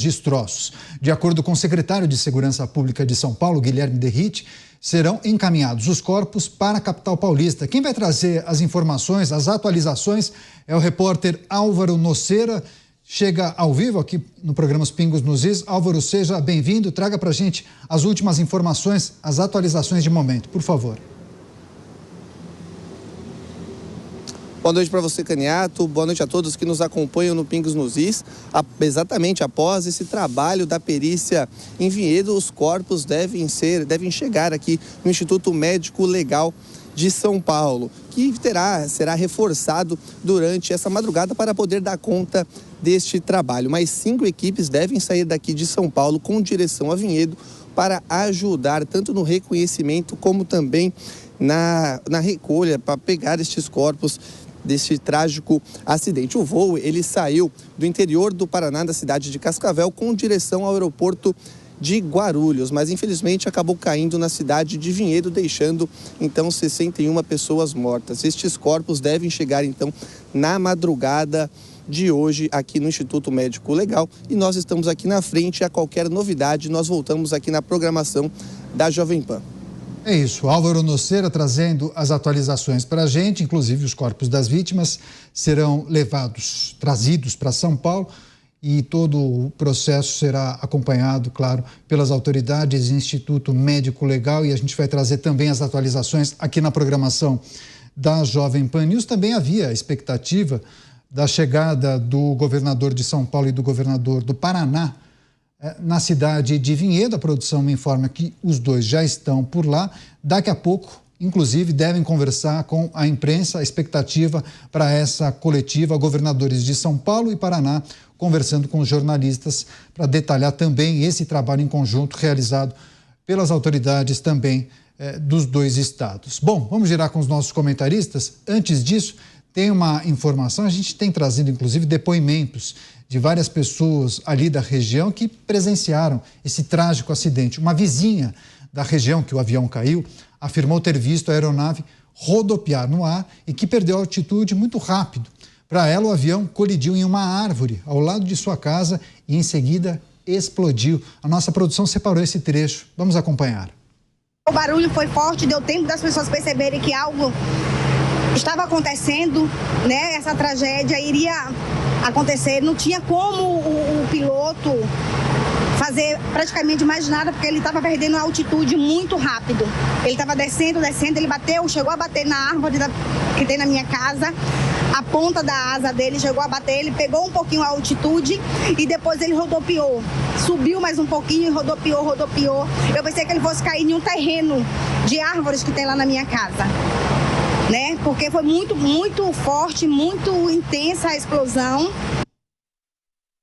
destroços. De acordo com o secretário de Segurança Pública de São Paulo, Guilherme Derrite, serão encaminhados os corpos para a capital paulista. Quem vai trazer as informações, as atualizações, é o repórter Álvaro Noceira. Chega ao vivo aqui no programa Os Pingos nos Is. Álvaro, seja bem-vindo. Traga para a gente as últimas informações, as atualizações de momento, por favor. Boa noite para você, Caniato. Boa noite a todos que nos acompanham no Pingos nos Is. Exatamente após esse trabalho da perícia em Vinhedo, os corpos devem chegar aqui no Instituto Médico Legal de São Paulo, que será reforçado durante essa madrugada para poder dar conta deste trabalho. Mais 5 equipes devem sair daqui de São Paulo com direção a Vinhedo para ajudar tanto no reconhecimento como também na recolha para pegar estes corpos deste trágico acidente. O voo, ele saiu do interior do Paraná, da cidade de Cascavel, com direção ao aeroporto de Guarulhos, mas infelizmente acabou caindo na cidade de Vinhedo, deixando então 61 pessoas mortas. Estes corpos devem chegar então na madrugada de hoje aqui no Instituto Médico Legal e nós estamos aqui na frente. A qualquer novidade nós voltamos aqui na programação da Jovem Pan. É isso, Álvaro Noceira trazendo as atualizações para a gente, inclusive os corpos das vítimas serão trazidos para São Paulo e todo o processo será acompanhado, claro, pelas autoridades do Instituto Médico Legal, e a gente vai trazer também as atualizações aqui na programação da Jovem Pan News. Também havia expectativa da chegada do governador de São Paulo e do governador do Paraná na cidade de Vinhedo. A produção me informa que os dois já estão por lá. Daqui a pouco, inclusive, devem conversar com a imprensa. A expectativa para essa coletiva, governadores de São Paulo e Paraná conversando com os jornalistas para detalhar também esse trabalho em conjunto realizado pelas autoridades também dos dois estados. Bom, vamos girar com os nossos comentaristas. Antes disso, tem uma informação, a gente tem trazido inclusive depoimentos de várias pessoas ali da região que presenciaram esse trágico acidente. Uma vizinha da região que o avião caiu afirmou ter visto a aeronave rodopiar no ar e que perdeu a altitude muito rápido. Para ela, o avião colidiu em uma árvore ao lado de sua casa e em seguida explodiu. A nossa produção separou esse trecho. Vamos acompanhar. O barulho foi forte, deu tempo das pessoas perceberem que algo estava acontecendo, né? Essa tragédia iria acontecer. Não tinha como o piloto fazer praticamente mais nada, porque ele estava perdendo a altitude muito rápido. Ele estava descendo, ele chegou a bater na árvore que tem na minha casa. A ponta da asa dele chegou a bater, ele pegou um pouquinho a altitude e depois ele rodopiou. Subiu mais um pouquinho e rodopiou. Eu pensei que ele fosse cair em um terreno de árvores que tem lá na minha casa, né? Porque foi muito, muito forte, muito intensa a explosão.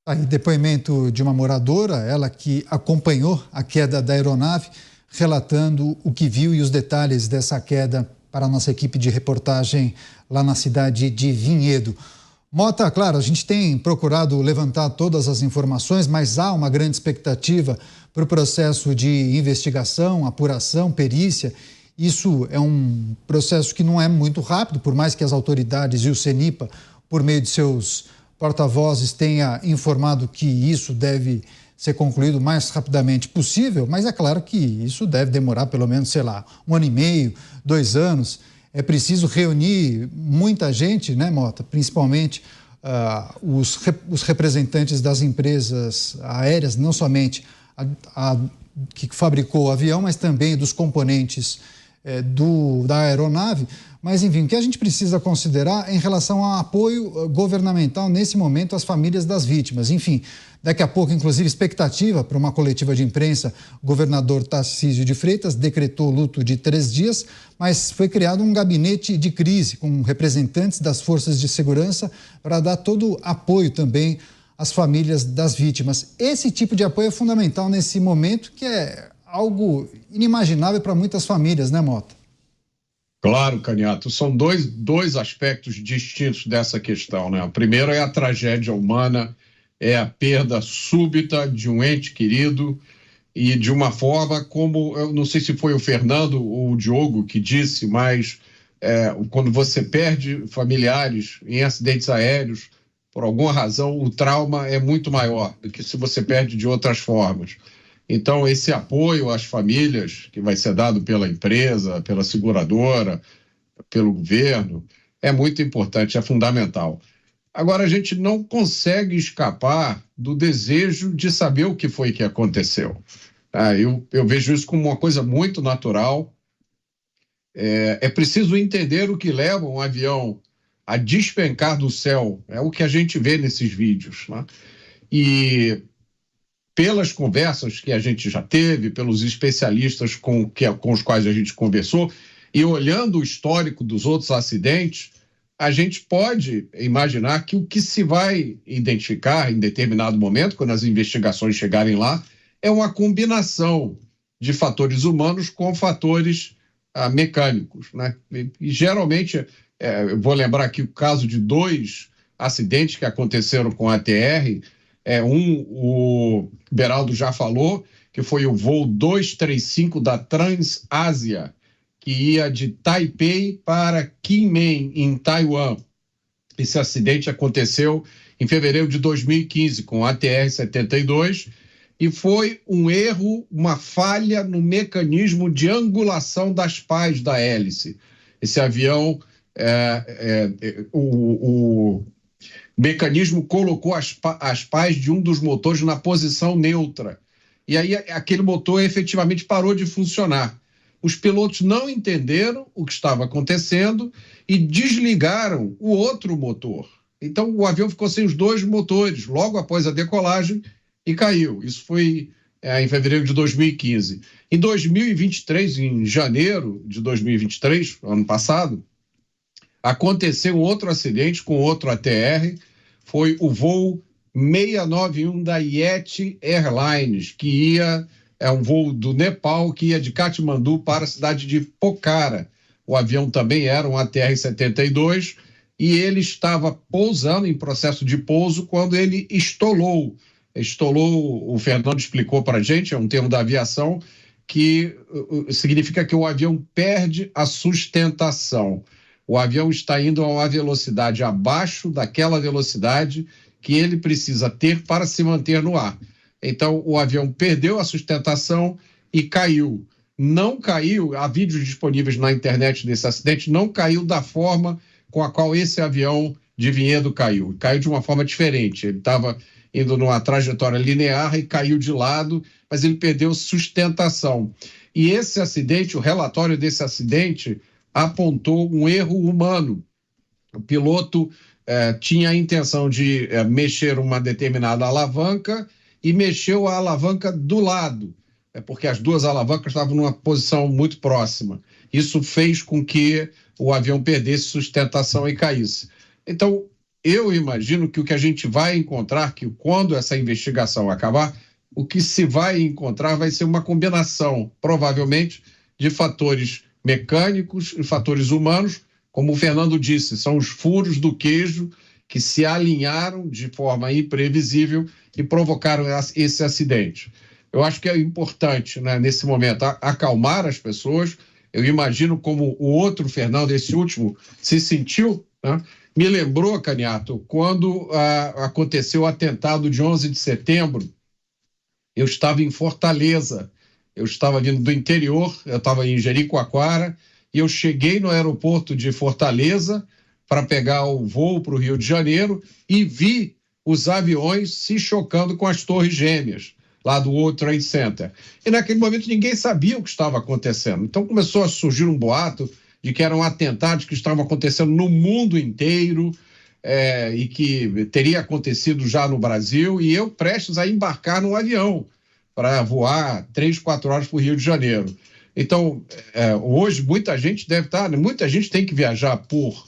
Aí, depoimento de uma moradora, ela que acompanhou a queda da aeronave, relatando o que viu e os detalhes dessa queda para a nossa equipe de reportagem lá na cidade de Vinhedo. Mota, claro, a gente tem procurado levantar todas as informações, mas há uma grande expectativa para o processo de investigação, apuração, perícia. Isso é um processo que não é muito rápido, por mais que as autoridades e o CENIPA, por meio de seus porta-vozes, tenha informado que isso deve ser concluído o mais rapidamente possível, mas é claro que isso deve demorar pelo menos, 1 ano e meio, 2 anos. É preciso reunir muita gente, né, Mota? Principalmente os representantes das empresas aéreas, não somente a que fabricou o avião, mas também dos componentes da aeronave. Mas, enfim, o que a gente precisa considerar em relação ao apoio governamental nesse momento às famílias das vítimas. Enfim, daqui a pouco, inclusive, expectativa para uma coletiva de imprensa, o governador Tarcísio de Freitas decretou luto de 3 dias, mas foi criado um gabinete de crise com representantes das forças de segurança para dar todo o apoio também às famílias das vítimas. Esse tipo de apoio é fundamental nesse momento, que é algo inimaginável para muitas famílias, né, Mota? Claro, Caniato. São dois aspectos distintos dessa questão, né? O primeiro é a tragédia humana, é a perda súbita de um ente querido e de uma forma como, eu não sei se foi o Fernando ou o Diogo que disse, mas quando você perde familiares em acidentes aéreos, por alguma razão, o trauma é muito maior do que se você perde de outras formas. Então, esse apoio às famílias, que vai ser dado pela empresa, pela seguradora, pelo governo, é muito importante, é fundamental. Agora, a gente não consegue escapar do desejo de saber o que foi que aconteceu. Eu vejo isso como uma coisa muito natural. É preciso entender o que leva um avião a despencar do céu. É o que a gente vê nesses vídeos, né? E pelas conversas que a gente já teve, pelos especialistas com os quais a gente conversou, e olhando o histórico dos outros acidentes, a gente pode imaginar que o que se vai identificar em determinado momento, quando as investigações chegarem lá, é uma combinação de fatores humanos com fatores mecânicos, né? E geralmente, eu vou lembrar aqui o caso de 2 acidentes que aconteceram com a ATR. O Beraldo já falou, que foi o voo 235 da Transásia, que ia de Taipei para Kinmen, em Taiwan. Esse acidente aconteceu em fevereiro de 2015, com a ATR-72, e foi um erro, uma falha no mecanismo de angulação das pás da hélice. Esse avião, o mecanismo colocou as pás de um dos motores na posição neutra. E aí aquele motor efetivamente parou de funcionar. Os pilotos não entenderam o que estava acontecendo e desligaram o outro motor. Então, o avião ficou sem os 2 motores logo após a decolagem e caiu. Isso foi em fevereiro de 2015. Em 2023, em janeiro de 2023, ano passado, aconteceu um outro acidente com outro ATR. Foi o voo 691 da Yeti Airlines, que é um voo do Nepal, que ia de Katmandu para a cidade de Pokhara. O avião também era um ATR-72 e ele estava pousando, em processo de pouso, quando ele estolou. O Fernando explicou para a gente, é um termo da aviação, que significa que o avião perde a sustentação. O avião está indo a uma velocidade abaixo daquela velocidade que ele precisa ter para se manter no ar. Então, o avião perdeu a sustentação e caiu. Não caiu, há vídeos disponíveis na internet desse acidente, não caiu da forma com a qual esse avião de Vinhedo caiu. Caiu de uma forma diferente. Ele estava indo numa trajetória linear e caiu de lado, mas ele perdeu sustentação. E esse acidente, o relatório desse acidente, apontou um erro humano. O piloto tinha a intenção de mexer uma determinada alavanca e mexeu a alavanca do lado, porque as 2 alavancas estavam numa posição muito próxima. Isso fez com que o avião perdesse sustentação e caísse. Então, eu imagino que o que a gente vai encontrar, que quando essa investigação acabar, o que se vai encontrar vai ser uma combinação, provavelmente, de fatores mecânicos e fatores humanos. Como o Fernando disse, são os furos do queijo que se alinharam de forma imprevisível e provocaram esse acidente. Eu acho que é importante, né, nesse momento, acalmar as pessoas. Eu imagino como o outro Fernando, esse último, se sentiu, né? Me lembrou, Caniato, quando aconteceu o atentado de 11 de setembro, eu estava em Fortaleza, eu estava vindo do interior, eu estava em Jericoacoara, e eu cheguei no aeroporto de Fortaleza para pegar o voo para o Rio de Janeiro e vi os aviões se chocando com as torres gêmeas, lá do World Trade Center. E naquele momento ninguém sabia o que estava acontecendo. Então começou a surgir um boato de que eram atentados que estavam acontecendo no mundo inteiro e que teria acontecido já no Brasil, e eu prestes a embarcar num avião para voar 3, 4 horas para o Rio de Janeiro. Então, hoje muita gente muita gente tem que viajar por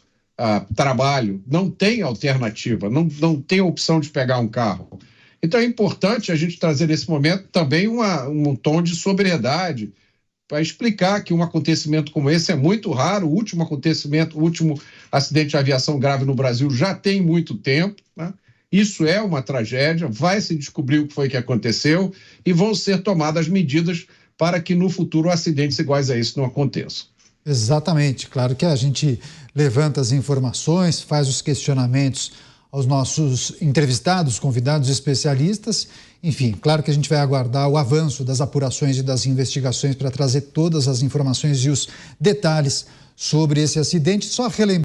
trabalho, não tem alternativa, não tem opção de pegar um carro. Então é importante a gente trazer nesse momento também um tom de sobriedade para explicar que um acontecimento como esse é muito raro. O último acidente de aviação grave no Brasil já tem muito tempo, né? Isso é uma tragédia, vai se descobrir o que foi que aconteceu e vão ser tomadas medidas para que no futuro acidentes iguais a esse não aconteçam. Exatamente, claro que a gente levanta as informações, faz os questionamentos aos nossos entrevistados, convidados especialistas. Enfim, claro que a gente vai aguardar o avanço das apurações e das investigações para trazer todas as informações e os detalhes sobre esse acidente. Só relembrar